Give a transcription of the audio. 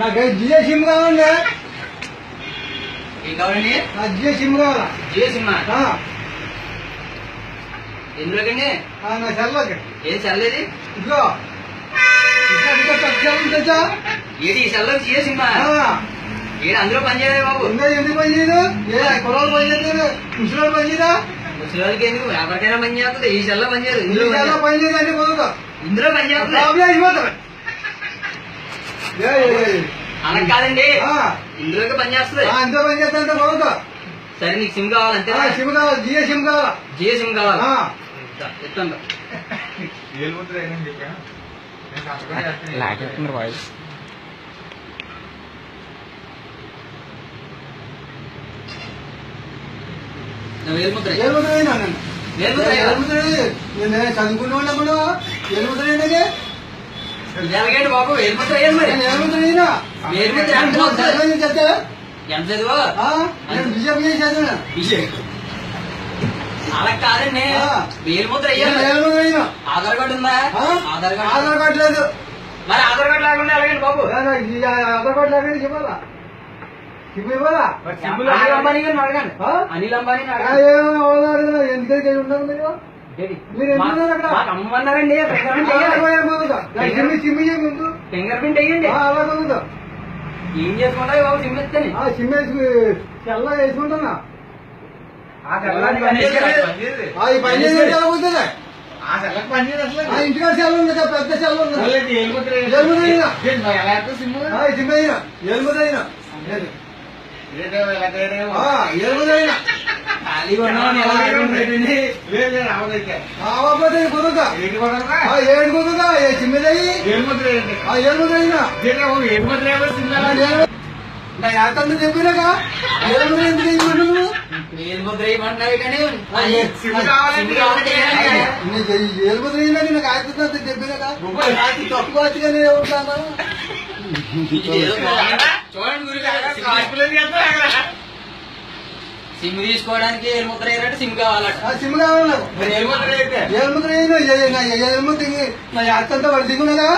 నాకు జియో సిమ్ కావాలండి. ఏం కావాలండి? నాకు జియో సిమ్ కావాలా? జియో సిమ్ ఎందులోకండి? నా సెల్లోకి. ఏం సెల్లేదు? ఇదిగో తెచ్చా. ఏది ఈ సెల్లో జియో సిమ్? ఏది అందులో పనిచేయలేదు బాబు? ఎందుకు పని చేయదు? కుర్రాలు పని చేస్తారు, ముసలి పని చేయదా? ముసలికి ఎందుకు? ఎవరికైనా పని చేస్తుంది. ఈ సెల్లో పని చేయదు. ఇందులో పని చేయదండి కుదరదు. ఇందులో పని చేస్తుంది. అలా కాదండి, ఇందులోకి పని చేస్తుంది. ఇందులో పని చేస్తా కుదరదు. సరే నీకు సిమ్ కావాలి అంతే? సిమ్ కావాలి, జియో సిమ్ కావాలా? జియో సిమ్ కావాలా? ఇస్తాను. వాయిస్ వేలుముద్ర చదువుకున్న వాళ్ళప్పుడు వేలుముద్ర ఏంటంటే ఎలాగండి బాబు? వేలుముద్ర అయ్యాను మరి. వేలుముద్ర ఎంత చదువు? బిజెపి చదివినా. అలా కాదండి, వేలుముద్ర అయ్యాను. ఆధార్ కార్డు ఉందా? ఆధార్ కార్డు లేదు. మరి ఆధార్ కార్డు లేకుండా ఎలాగండి బాబు? ఆధార్ కార్డు లేకుండా చెప్పాలా? ఇవ్వాలా? అనిల్ అంబానీ గారిని అడగండి. అనిల్ అంబానీ ఎందుకైతే ఉంటారు మీరు? మీరు ఎందుకున్నారు అక్కడ? అమ్మన్నారండి. ఫింగర్ ప్రింట్ అయ్యండి. అలా కలుగుతా. ఏం చేసుకుంటావు బాబు? సిమ్ ఇస్తాను. సిమ్ వేసి తెల్లగా వేసుకుంటున్నా. ఇంటికాడ సెల్ ఉంది కదా, పెద్ద సెల్ ఉంది. చెప్పినాక వేలుముద్ర ఏమంటున్నావు? కానీ ఏలుముద్ర నాకు ఆడుతుంది చెప్పినాక తక్కువ వచ్చిగానే ఉంటాను. చూడండి సిమ్ తీసుకోవడానికి ఏలుముద్ర అయ్యారంటే సిమ్ కావాలట. సిమ్ కావాలి నాకు. ఏలుముద్ర ఏలుముద్ర నా ఆడుతుంటే వాడు దిగునగా